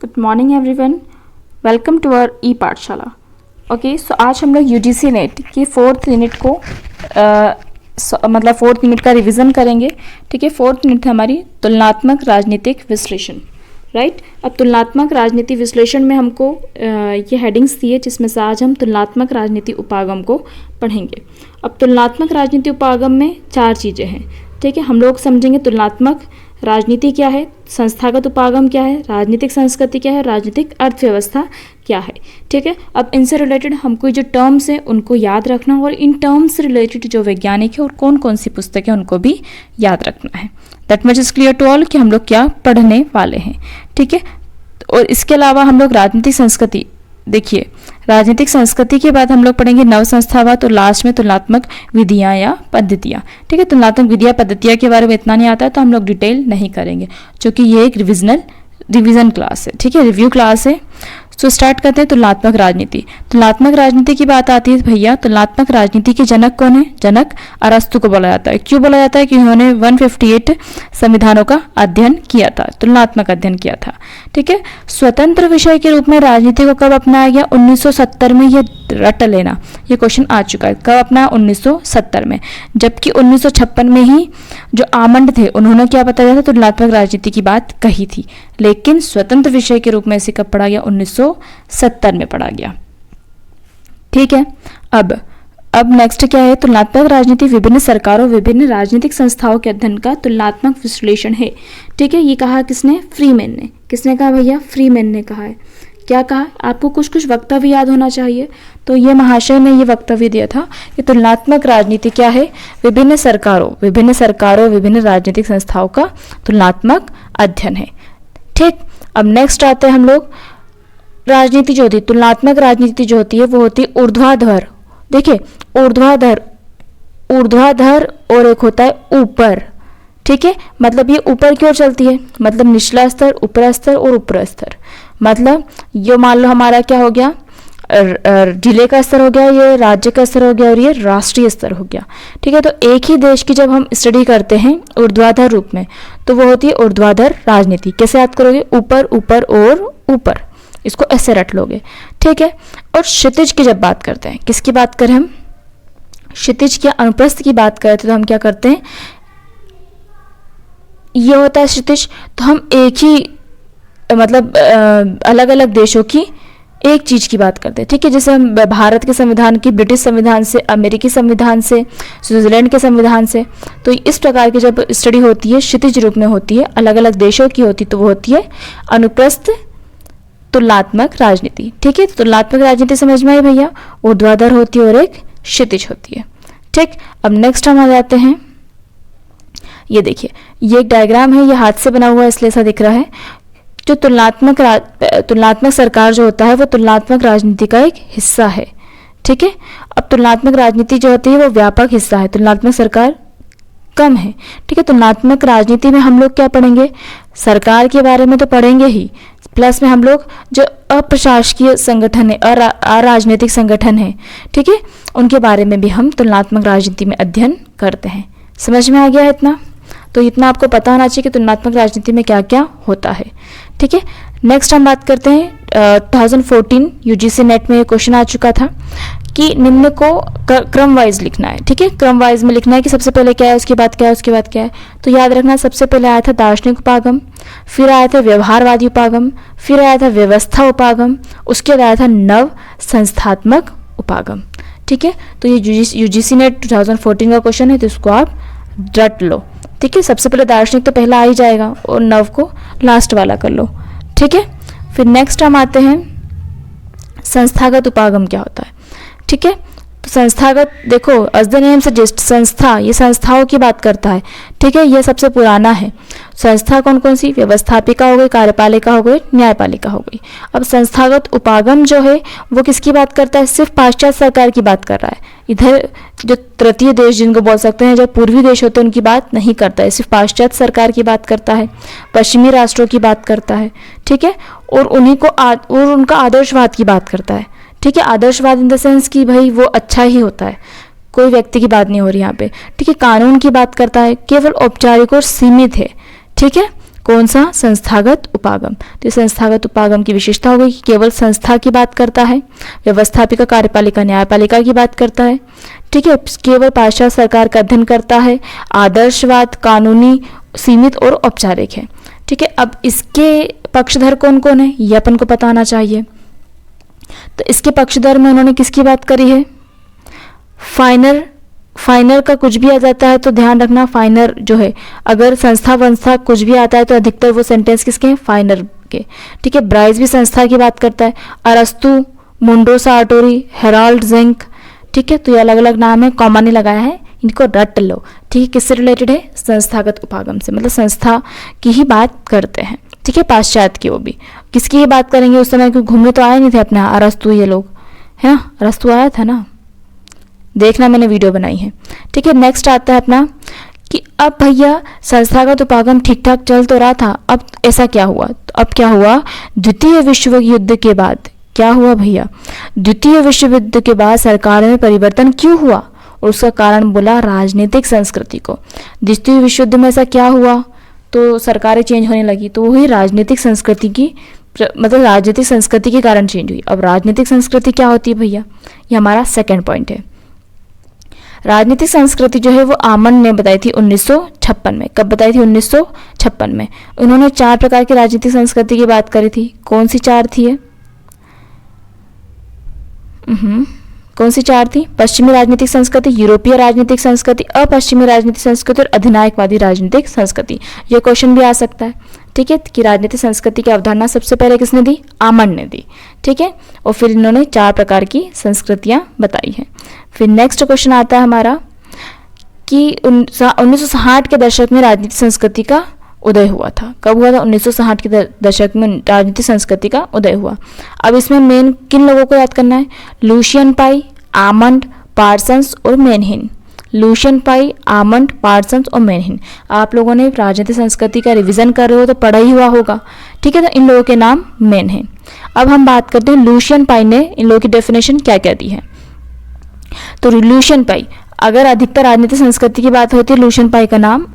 Good morning everyone, welcome to our e Pathshala. Okay, so आज हम लोग यूजीसी नेट की फोर्थ यूनिट को मतलब फोर्थ यूनिट का रिवीजन करेंगे। ठीक है, फोर्थ यूनिट है हमारी तुलनात्मक राजनीतिक विश्लेषण। राइट, अब तुलनात्मक राजनीति विश्लेषण में हमको ये हेडिंग्स दी है जिसमें से आज हम तुलनात्मक राजनीति उपागम को पढ़ेंगे। अब तुलनात्मक राजनीति उपागम में चार चीज़ें हैं। ठीक है, हम लोग समझेंगे तुलनात्मक राजनीति क्या है, संस्थागत उपागम क्या है, राजनीतिक संस्कृति क्या है, राजनीतिक अर्थव्यवस्था क्या है। ठीक है, अब इनसे रिलेटेड हमको जो टर्म्स हैं उनको याद रखना और इन टर्म्स से रिलेटेड जो वैज्ञानिक है और कौन कौन सी पुस्तकें उनको भी याद रखना है। That much is clear to all कि हम लोग क्या पढ़ने वाले हैं। ठीक है, और इसके अलावा हम लोग राजनीतिक संस्कृति, देखिए राजनीतिक संस्कृति के बाद हम लोग पढ़ेंगे नव संस्थावाद और लास्ट में तुलनात्मक विधियां या पद्धतियां। ठीक है, तुलनात्मक विधियां पद्धतियां के बारे में इतना नहीं आता है तो हम लोग डिटेल नहीं करेंगे क्योंकि ये एक रिवीजन क्लास है। ठीक है, रिव्यू क्लास है। तो स्टार्ट करते हैं तुलनात्मक राजनीति। तुलनात्मक राजनीति की बात आती है भैया, तुलनात्मक राजनीति के जनक कौन है? जनक अरस्तु को बोला जाता है। क्यों बोला जाता है? कि उन्होंने 158 संविधानों का अध्ययन किया था, तुलनात्मक अध्ययन किया था। ठीक है, स्वतंत्र विषय के रूप में राजनीति को कब अपनाया गया? 1970 में। ये रट लेना, ये क्वेश्चन आ चुका है। कब अपनाया? 1970 में। जबकि 1956 में ही जो आमंड थे उन्होंने क्या बताया था? तुलनात्मक राजनीति की बात कही थी, लेकिन स्वतंत्र विषय के रूप में इसे कब पढ़ा गया? 1970 में पढ़ा गया। ठीक है, अब नेक्स्ट क्या है? तुलनात्मक राजनीति विभिन्न सरकारों विभिन्न राजनीतिक संस्थाओं के अध्ययन का तुलनात्मक विश्लेषण है। ठीक है, ये कहा किसने? फ्रीमैन ने। किसने कहा भैया? फ्रीमैन ने कहा है। क्या कहा? आपको कुछ कुछ वक्तव्य याद होना चाहिए। तो ये महाशय ने ये वक्तव्य दिया था कि तुलनात्मक राजनीति क्या है? विभिन्न सरकारों विभिन्न राजनीतिक संस्थाओं का तुलनात्मक अध्ययन है। ठीक, अब नेक्स्ट आते हैं हम लोग राजनीति जो होती है, तुलनात्मक राजनीति जो होती है वो होती है ऊर्ध्वाधर। देखिए ऊर्ध्वाधर और एक होता है ऊपर। ठीक है, मतलब ये ऊपर की ओर चलती है, मतलब निचला स्तर, ऊपरा स्तर और ऊपरा स्तर। मतलब ये मान लो हमारा क्या हो गया? जिले का स्तर हो गया, ये राज्य का स्तर हो गया और ये राष्ट्रीय स्तर हो गया। ठीक है, तो एक ही देश की जब हम स्टडी करते हैं ऊर्ध्वाधर रूप में तो वो होती है ऊर्ध्वाधर राजनीति। कैसे याद करोगे? ऊपर ऊपर और ऊपर, इसको ऐसे रट लोगे। ठीक है, और क्षितिज की जब बात करते हैं, किसकी बात करें हम? क्षितिज की, अनुप्रस्थ की बात करते तो हम क्या करते हैं? ये होता है क्षितिज। तो हम एक ही मतलब अलग अलग देशों की एक चीज की बात करते हैं। ठीक है, जैसे हम भारत के संविधान की ब्रिटिश संविधान से, अमेरिकी संविधान से, स्विट्जरलैंड के संविधान से, तो इस प्रकार की जब स्टडी होती है क्षितिज रूप में होती है, अलग अलग देशों की होती तो वो होती है अनुप्रस्थ तुलनात्मक राजनीति। ठीक है, तो तुलनात्मक राजनीति समझ में आई भैया? ऊर्ध्वाधर होती है और एक क्षितिज होती है। ठीक, अब नेक्स्ट हम आ जाते हैं, ये देखिए ये एक डायग्राम है, ये हाथ से बना हुआ है इसलिए ऐसा दिख रहा है। जो तुलनात्मक सरकार जो होता है वो तुलनात्मक राजनीति का एक हिस्सा है। ठीक है, अब तुलनात्मक राजनीति जो होती है वो व्यापक हिस्सा है, तुलनात्मक सरकार कम है। ठीक है, तुलनात्मक राजनीति में हम लोग क्या पढ़ेंगे? सरकार के बारे में तो पढ़ेंगे ही, प्लस में हम लोग जो अप्रशासकीय संगठन है, अराजनीतिक संगठन है, ठीक है, उनके बारे में भी हम तुलनात्मक राजनीति में अध्ययन करते हैं। समझ में आ गया है इतना? तो इतना आपको पता होना चाहिए कि तुलनात्मक राजनीति में क्या क्या होता है। ठीक है, नेक्स्ट हम बात करते हैं 2014 यूजीसी नेट में क्वेश्चन आ चुका था कि निम्न को क्रम वाइज लिखना है। ठीक है, क्रम वाइज में लिखना है कि सबसे पहले क्या है, उसके बाद क्या है, उसके बाद क्या है। तो याद रखना, सबसे पहले आया था दार्शनिक उपागम, फिर आया था व्यवहारवादी उपागम, फिर आया था व्यवस्था उपागम, उसके बाद आया था नव संस्थात्मक उपागम। ठीक है, तो ये यूजीसी नेट 2014 का क्वेश्चन है तो इसको आप रट लो। ठीक है, सबसे पहले दार्शनिक तो पहला आ ही जाएगा और नव को लास्ट वाला कर लो। ठीक है, फिर नेक्स्ट हम आते हैं संस्थागत उपागम क्या होता है। ठीक है, तो संस्थागत, देखो एज द नेम सजेस्ट, संस्था, ये संस्थाओं की बात करता है। ठीक है, ये सबसे पुराना है। संस्था कौन कौन सी? व्यवस्थापिका हो गई, कार्यपालिका हो गई, न्यायपालिका हो गई। अब संस्थागत उपागम जो है वो किसकी बात करता है? सिर्फ पाश्चात्य सरकार की बात कर रहा है। इधर जो तृतीय देश जिनको बोल सकते हैं, जो पूर्वी देश होते हैं, उनकी बात नहीं करता है, सिर्फ पाश्चात्य सरकार की बात करता है, पश्चिमी राष्ट्रों की बात करता है। ठीक है, और उन्हीं को और उनका आदर्शवाद की बात करता है। ठीक है, आदर्शवाद इन द सेंस कि भाई वो अच्छा ही होता है, कोई व्यक्ति की बात नहीं हो रही यहाँ पे। ठीक है, कानून की बात करता है, केवल औपचारिक और सीमित है। ठीक है, कौन सा? संस्थागत उपागम। तो ये संस्थागत उपागम की विशेषता हो गई कि केवल संस्था की बात करता है, व्यवस्थापिका, कार्यपालिका, न्यायपालिका की बात करता है, ठीक है, केवल पाश्चात्य सरकार का अध्ययन करता है, आदर्शवाद, कानूनी, सीमित और औपचारिक है, ठीक है। अब इसके पक्षधर कौन कौन है ये अपन को पता होना चाहिए। तो इसके पक्षधर में उन्होंने किसकी बात करी है? फाइनर का कुछ भी आ जाता है तो ध्यान रखना, फाइनर जो है, अगर संस्था वंस्था कुछ भी आता है तो अधिकतर वो सेंटेंस किसके हैं? फाइनर के, ठीक है। ब्राइस भी संस्था की बात करता है, अरस्तु, मुंडो सार्टोरी, हेराल्ड जिंक, ठीक है। तो ये अलग अलग नाम है, कॉमा नहीं लगाया है, इनको रट लो, ठीक है। किससे रिलेटेड है? संस्थागत उपागम से, मतलब संस्था की ही बात करते हैं, ठीक है। पाश्चात्य की, वो भी किसकी ही बात करेंगे? उस समय क्योंकि घूमने तो आए नहीं थे अपने अरस्तु ये लोग, है ना, अरस्तु आया था ना, देखना मैंने वीडियो बनाई है, ठीक है। नेक्स्ट आता है अपना कि अब भैया संस्थागत उपागम ठीक ठाक चल तो रहा था, अब ऐसा क्या हुआ? तो अब क्या हुआ? द्वितीय विश्व युद्ध के बाद क्या हुआ भैया? द्वितीय विश्व युद्ध के बाद सरकार में परिवर्तन क्यों हुआ? और उसका कारण बोला राजनीतिक संस्कृति को। द्वितीय विश्व युद्ध में ऐसा क्या हुआ तो सरकारें चेंज होने लगी, तो वही राजनीतिक संस्कृति की, मतलब राजनीतिक संस्कृति के कारण चेंज हुई। अब राजनीतिक संस्कृति क्या होती है भैया? ये हमारा सेकंड पॉइंट है। राजनीतिक संस्कृति जो है वो आमंड ने बताई थी 1956 में। कब बताई थी? 1956 में। उन्होंने 4 प्रकार की राजनीतिक संस्कृति की बात करी थी। कौन सी 4 थी ये? कौन सी 4 थी? पश्चिमी राजनीतिक संस्कृति, यूरोपीय राजनीतिक संस्कृति, अपश्चिमी राजनीतिक संस्कृति और अधिनायकवादी राजनीतिक संस्कृति। ये क्वेश्चन भी आ सकता है, ठीक है, कि राजनीतिक संस्कृति की अवधारणा सबसे पहले किसने दी? आमंड ने दी, ठीक है। और फिर इन्होंने 4 प्रकार की संस्कृतियां बताई हैं। फिर नेक्स्ट क्वेश्चन आता है हमारा कि 1960 के दशक में राजनीतिक संस्कृति का उदय हुआ था। कब हुआ था? 1960 के दशक में राजनीतिक संस्कृति का उदय हुआ। अब इसमें मेन किन लोगों को याद करना है? लुशियन पाई, आमंड, पार्सन्स और मेनहिन। लुशियन पाई, आमंड, पार्सन्स और मेनहिन। आप लोगों ने राजनीतिक संस्कृति का रिवीजन कर रहे हो तो पढ़ा ही हुआ होगा, ठीक है। तो इन लोगों के नाम मेन हैं। अब हम बात करते हैं लुशियन पाई ने इन लोगों की डेफिनेशन क्या क्या दी है। तो लुशियन पाई, अगर अधिकतर राजनीतिक संस्कृति की बात होती है, लुशियन पाई का नाम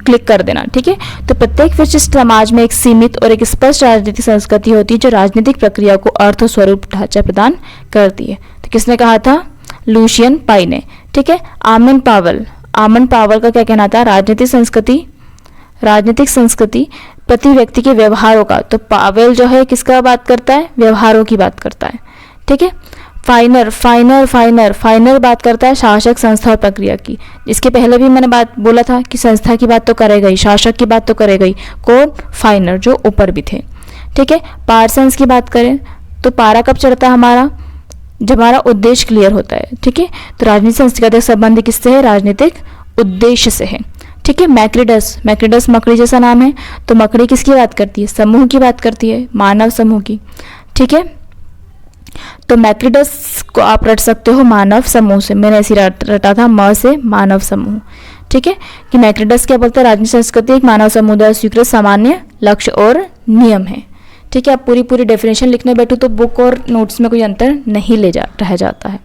क्लिक कर देना, ठीक है। तो प्रत्येक विशिष्ट समाज में एक सीमित और एक स्पष्ट राजनीतिक संस्कृति होती है जो राजनीतिक प्रक्रिया को अर्थ, स्वरूप, ढांचा प्रदान करती है। तो किसने कहा था? लुशियन पाई ने, ठीक है। आमंड पावल का क्या कहना था? राजनीतिक संस्कृति प्रति व्यक्ति के व्यवहारों का। तो पावेल जो है किसका बात करता है? व्यवहारों की बात करता है, ठीक है। फाइनर बात करता है शासक, संस्था और प्रक्रिया की। इसके पहले भी मैंने बात बोला था कि संस्था की बात तो करेगा ही, शासक की बात तो करेगा ही। कौन? फाइनर, जो ऊपर भी थे, ठीक है। पार्सन्स की बात करें तो पारा कब चढ़ता है हमारा? जब हमारा उद्देश्य क्लियर होता है, ठीक है। तो राजनीतिक संस्कृति का संबंध किससे है? राजनीतिक उद्देश्य से है, ठीक है। मैक्रिडस मकड़ी जैसा नाम है, तो मकड़ी किसकी बात करती है? समूह की बात करती है, मानव समूह की, ठीक है। तो मैक्रिडस को आप रट सकते हो मानव समूह से, मैंने ऐसी रटा था म से, मानव समूह, ठीक है। कि मैक्रिडस क्या बोलता है? राजनीतिक संस्कृति एक मानव समूह द्वारा स्वीकृत सामान्य लक्ष्य और नियम है, ठीक है। आप पूरी डेफिनेशन लिखने बैठो तो बुक और नोट्स में कोई अंतर नहीं रह जाता है।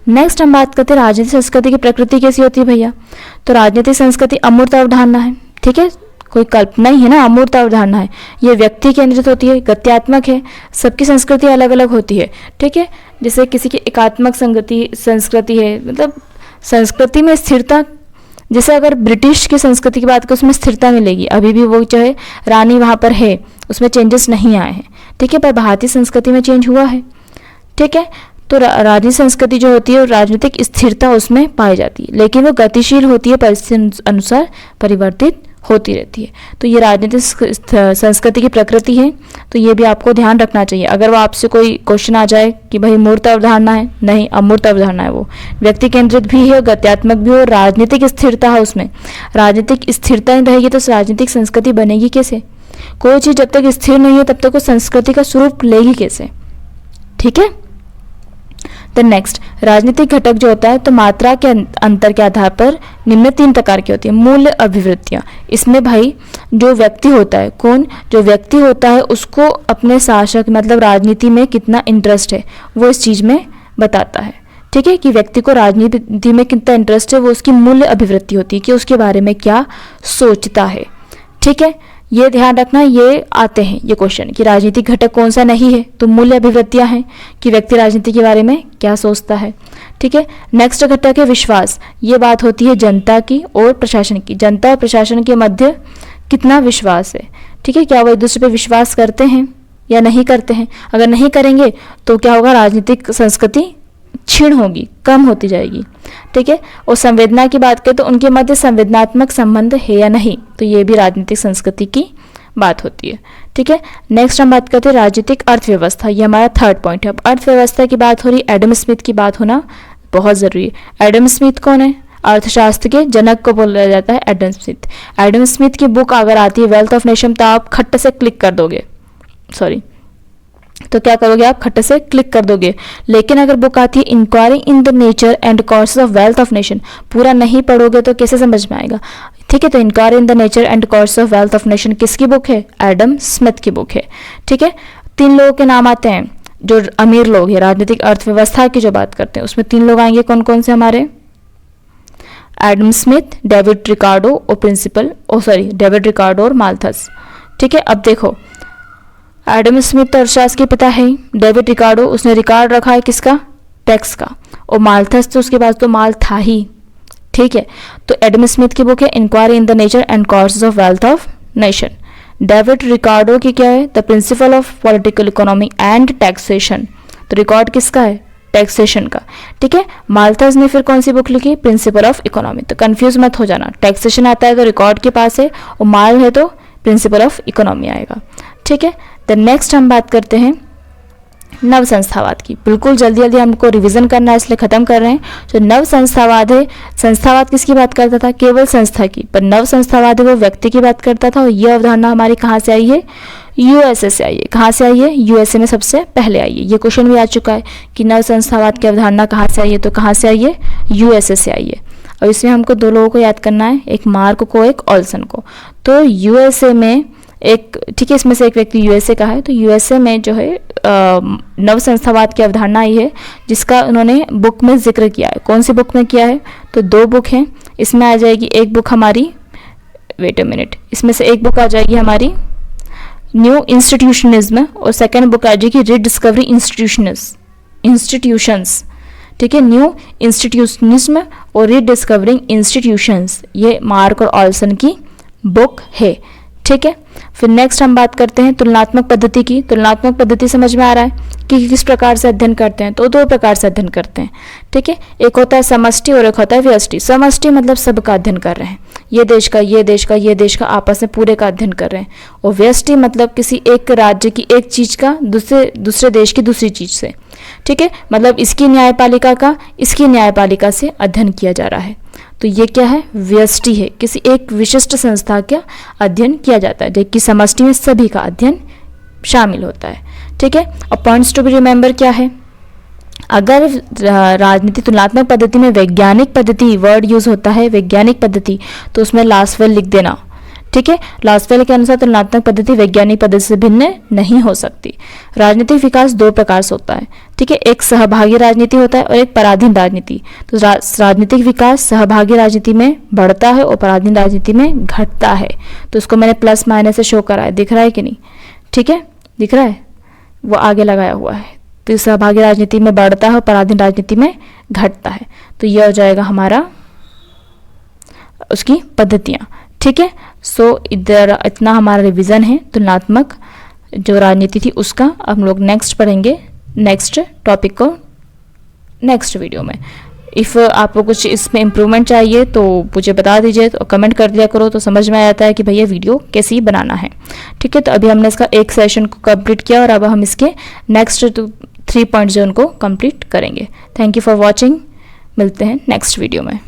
नेक्स्ट हम बात करते हैं राजनीतिक संस्कृति की प्रकृति कैसी होती है भैया। तो राजनीतिक संस्कृति अमूर्त अवधारणा है, ठीक है, कोई कल्पना ही है ना, अमूर्त अवधारणा है। ये व्यक्ति केंद्रित होती है, गत्यात्मक है, सबकी संस्कृति अलग अलग होती है, ठीक है। जैसे किसी की एकात्मक संस्कृति है, मतलब संस्कृति में स्थिरता। जैसे अगर ब्रिटिश की संस्कृति की बात करें उसमें स्थिरता मिलेगी, अभी भी वो जो है रानी वहाँ पर है, उसमें चेंजेस नहीं आए हैं, ठीक है। पर भारतीय संस्कृति में चेंज हुआ है, ठीक है। तो राजनीतिक संस्कृति जो होती है राजनीतिक स्थिरता उसमें पाई जाती है, लेकिन वो गतिशील होती है, परिस्थिति अनुसार परिवर्तित होती रहती है। तो ये राजनीतिक संस्कृति की प्रकृति है, तो ये भी आपको ध्यान रखना चाहिए। अगर वो आपसे कोई क्वेश्चन आ जाए कि भाई मूर्त अवधारणा है, नहीं, अमूर्त अवधारणा है, वो व्यक्ति केंद्रित भी है, गत्यात्मक भी हो, राजनीतिक स्थिरता है उसमें। राजनीतिक स्थिरता नहीं रहेगी तो राजनीतिक संस्कृति बनेगी कैसे? कोई चीज़ जब तक स्थिर नहीं है तब तक वो संस्कृति का स्वरूप लेगी कैसे, ठीक है। द नेक्स्ट राजनीतिक घटक जो होता है तो मात्रा के अंतर के आधार पर निम्न 3 प्रकार की होती है। मूल्य अभिवृत्तियाँ, इसमें भाई जो व्यक्ति होता है, कौन? जो व्यक्ति होता है उसको अपने शासक मतलब राजनीति में कितना इंटरेस्ट है वो इस चीज़ में बताता है, ठीक है। कि व्यक्ति को राजनीति में कितना इंटरेस्ट है वो उसकी मूल्य अभिवृत्ति होती है कि उसके बारे में क्या सोचता है, ठीक है। ये ध्यान रखना, ये आते हैं ये क्वेश्चन कि राजनीतिक घटक कौन सा नहीं है, तो मूल्य अभिवृत्तियां हैं कि व्यक्ति राजनीति के बारे में क्या सोचता है। ठीक है, नेक्स्ट घटक है विश्वास। ये बात होती है जनता की और प्रशासन की, जनता और प्रशासन के मध्य कितना विश्वास है। ठीक है, क्या वो एक दूसरे पे विश्वास करते हैं या नहीं करते हैं। अगर नहीं करेंगे तो क्या होगा, राजनीतिक संस्कृति क्षीण होगी, कम होती जाएगी। ठीक है, और संवेदना की बात करें तो उनके मध्य संवेदनात्मक संबंध है या नहीं, तो ये भी राजनीतिक संस्कृति की बात होती है। ठीक है, नेक्स्ट हम बात करते हैं राजनीतिक अर्थव्यवस्था। ये हमारा थर्ड पॉइंट है। अब अर्थव्यवस्था की बात हो रही, एडम स्मिथ की बात होना बहुत ज़रूरी है। एडम स्मिथ कौन है? अर्थशास्त्र के जनक को बोला जाता है एडम स्मिथ। एडम स्मिथ की बुक अगर आती है वेल्थ ऑफ नेशन, तो आप खट्ट से क्लिक कर दोगे, तो क्या करोगे आप, खट्टे से क्लिक कर दोगे। लेकिन अगर बुक आती है inquiry in the nature and causes of wealth of nation, पूरा नहीं पढ़ोगे तो कैसे समझ में आएगा। ठीक है, तो inquiry in the nature and causes of wealth of nation किसकी बुक है? एडम स्मिथ की बुक है। ठीक है, 3 लोगों के नाम आते हैं जो अमीर लोग हैं, राजनीतिक अर्थव्यवस्था की जो बात करते हैं उसमें 3 लोग आएंगे। कौन कौन से हमारे? एडम स्मिथ, डेविड रिकार्डो और डेविड रिकार्डो और माल्थस। ठीक है, अब देखो एडम स्मिथ तो अर्थशास्त्र के पिता है, डेविड रिकार्डो उसने रिकॉर्ड रखा है किसका? टैक्स का, और माल्थस तो उसके पास तो माल था ही। ठीक है, तो एडम स्मिथ की बुक है inquiry in the nature and causes of wealth of nation. David Ricardo की क्या है? The principle of political economy and taxation. तो रिकॉर्ड किसका है? टैक्सेशन का। ठीक है, माल्थस ने फिर कौन सी बुक लिखी? Principle of economy. तो कंफ्यूज मत हो जाना, टैक्सेशन आता है तो रिकॉर्ड के पास है, और माल है तो प्रिंसिपल ऑफ इकोनॉमी आएगा। ठीक है, तो नेक्स्ट हम बात करते हैं नव संस्थावाद की। बिल्कुल जल्दी जल्दी हमको रिवीजन करना है इसलिए खत्म कर रहे हैं। जो नव संस्थावाद है, संस्थावाद किसकी बात करता था? केवल संस्था की। पर नव संस्थावाद है वो व्यक्ति की बात करता था। और यह अवधारणा हमारी कहाँ से आई है? यूएसए से आई है। कहाँ से आई है? यूएसए में सबसे पहले आई है। ये क्वेश्चन भी आ चुका है कि नव संस्थावाद की अवधारणा कहाँ से आई है, तो कहाँ से आई है? यूएसए से आई है। और इसमें हमको 2 लोगों को याद करना है, एक मार्क को, एक ऑल्सन को। तो यूएसए में एक, ठीक है, इसमें से एक व्यक्ति यूएसए का है। तो यूएसए में जो है नव संस्थावाद की अवधारणा आई है, जिसका उन्होंने बुक में जिक्र किया है। कौन सी बुक में किया है? तो 2 बुक हैं इसमें आ जाएगी। एक बुक हमारी, वेट अ मिनट, इसमें से एक बुक आ जाएगी हमारी न्यू इंस्टीट्यूशनिज्म, और सेकेंड बुक आ जाएगी रीडिस्कवरी इंस्टीट्यूशंस। ठीक है, न्यू इंस्टीट्यूशनिज्म और रीडिस्कवरिंग इंस्टीट्यूशंस, ये मार्क और ऑल्सन की बुक है। ठीक है, फिर नेक्स्ट हम बात करते हैं तुलनात्मक पद्धति की। तुलनात्मक पद्धति समझ में आ रहा है कि किस प्रकार से अध्ययन करते हैं? तो 2 प्रकार से अध्ययन करते हैं। ठीक है, एक होता है समष्टि और एक होता है व्यष्टि। समष्टि मतलब सबका अध्ययन कर रहे हैं, ये देश का, ये देश का, ये देश का, आपस में पूरे का अध्ययन कर रहे हैं। और व्यष्टि मतलब किसी एक राज्य की एक चीज का दूसरे देश की दूसरी चीज से। ठीक है, मतलब इसकी न्यायपालिका का इसकी न्यायपालिका से अध्ययन किया जा रहा है। तो ये क्या है? व्यष्टि है, किसी एक विशिष्ट संस्था का अध्ययन किया जाता है, जबकि समष्टि में सभी का अध्ययन शामिल होता है। ठीक है, और पॉइंट्स टू बी रिमेंबर क्या है? अगर राजनीति तुलनात्मक पद्धति में वैज्ञानिक पद्धति वर्ड यूज होता है, वैज्ञानिक पद्धति, तो उसमें लास्टवेल लिख देना। ठीक है, लास्टवेल के अनुसार तुलनात्मक पद्धति वैज्ञानिक पद्धति से भिन्न नहीं हो सकती। राजनीतिक विकास 2 प्रकार से होता है। ठीक है, एक सहभागी राजनीति होता है और एक पराधीन राजनीति। तो राजनीतिक विकास सहभागी राजनीति में बढ़ता है और पराधीन राजनीति में घटता है। तो उसको मैंने प्लस माइनस से शो करा है, दिख रहा है कि नहीं? ठीक है, दिख रहा है, वो आगे लगाया हुआ है। तो सहभागी राजनीति में बढ़ता है और पराधीन राजनीति में घटता है। तो यह हो जाएगा हमारा उसकी पद्धतियाँ। ठीक है, सो इधर इतना हमारा रिवीजन है तुलनात्मक जो राजनीति थी उसका। अब हम लोग नेक्स्ट पढ़ेंगे नेक्स्ट टॉपिक को नेक्स्ट वीडियो में। इफ़ आपको कुछ इसमें इम्प्रूवमेंट चाहिए तो मुझे बता दीजिए, तो कमेंट कर दिया करो, तो समझ में आ जाता है कि भैया वीडियो कैसी बनाना है। ठीक है, तो अभी हमने इसका एक सेशन को कंप्लीट किया और अब हम इसके नेक्स्ट 3 पॉइंट्स जो उनको कंप्लीट करेंगे। थैंक यू फॉर वॉचिंग, मिलते हैं नेक्स्ट वीडियो में।